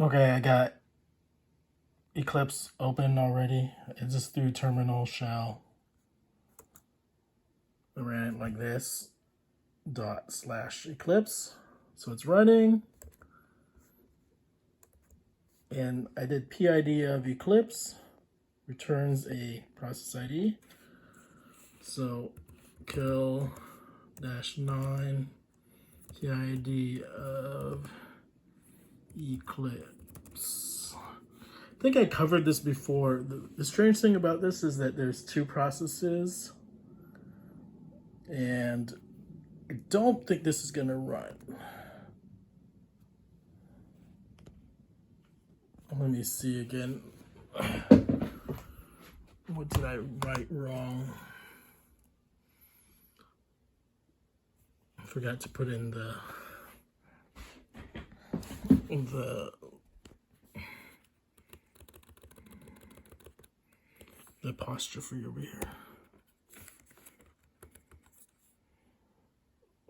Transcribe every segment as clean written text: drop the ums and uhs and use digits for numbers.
Okay, I got Eclipse open already. It's just through terminal shell. I ran it like this, /Eclipse. So it's running. And I did PID of Eclipse, returns a process ID. So kill -9 PID of Eclipse. I think I covered this before. The strange thing about this is that there's two processes, and I don't think this is gonna run. Let me see again. What did I write wrong? I forgot to put in the apostrophe over here.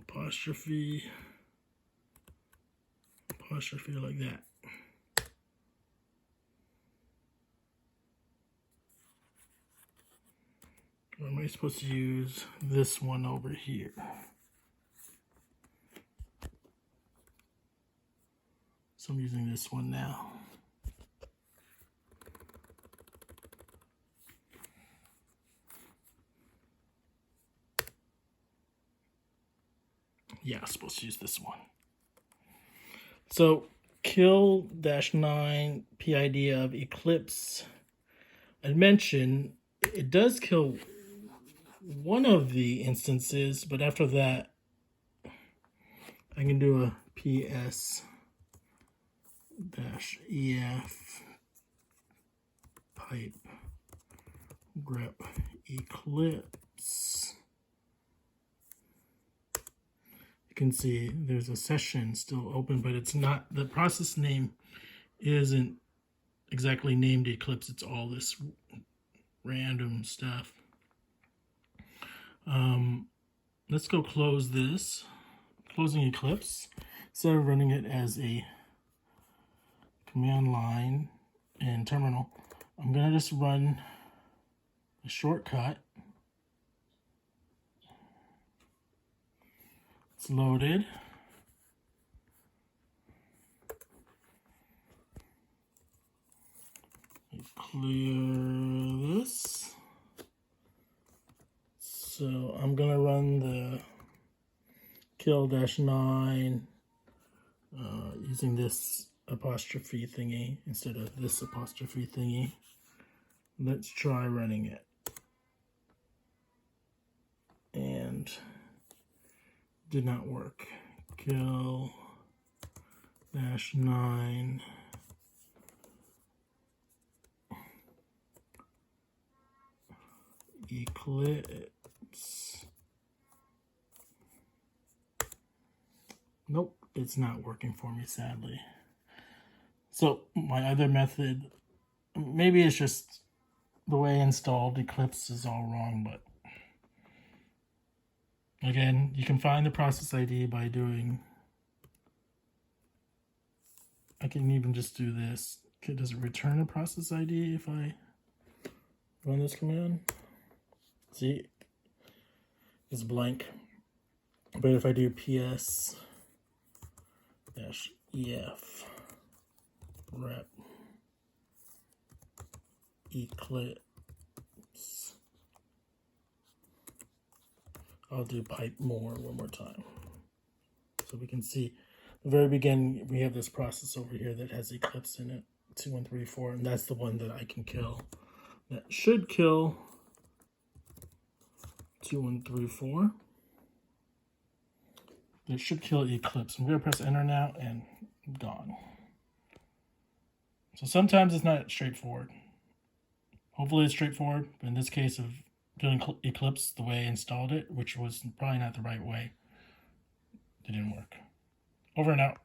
Apostrophe like that. Or am I supposed to use this one over here? So I'm using this one now. Yeah, I'm supposed to use this one. So kill -9 PID of Eclipse. I mentioned it does kill one of the instances, but after that, I can do a PS-EF pipe grep Eclipse. You can see there's a session still open, but it's not, the process name isn't exactly named Eclipse. It's all this random stuff. Let's go close this. Closing Eclipse. Instead of running it as a command line in terminal, I'm gonna just run a shortcut. It's loaded. Clear this. So I'm gonna run the kill -9 using this apostrophe thingy instead of this apostrophe thingy. Let's try running it. And did not work. Kill -9 Eclipse. Nope, it's not working for me, sadly. So my other method, maybe it's just the way I installed Eclipse is all wrong, but again, you can find the process ID by doing, I can even just do this. Does it return a process ID if I run this command? See, it's blank. But if I do PS-EF rep Eclipse, I'll do pipe more one more time. So we can see at the very beginning, we have this process over here that has Eclipse in it, 2134, and that's the one that I can kill. That should kill 2134. That should kill Eclipse. I'm going to press enter now and gone. So sometimes it's not straightforward. Hopefully it's straightforward, but in this case of killing Eclipse the way I installed it, which was probably not the right way, it didn't work. Over and out.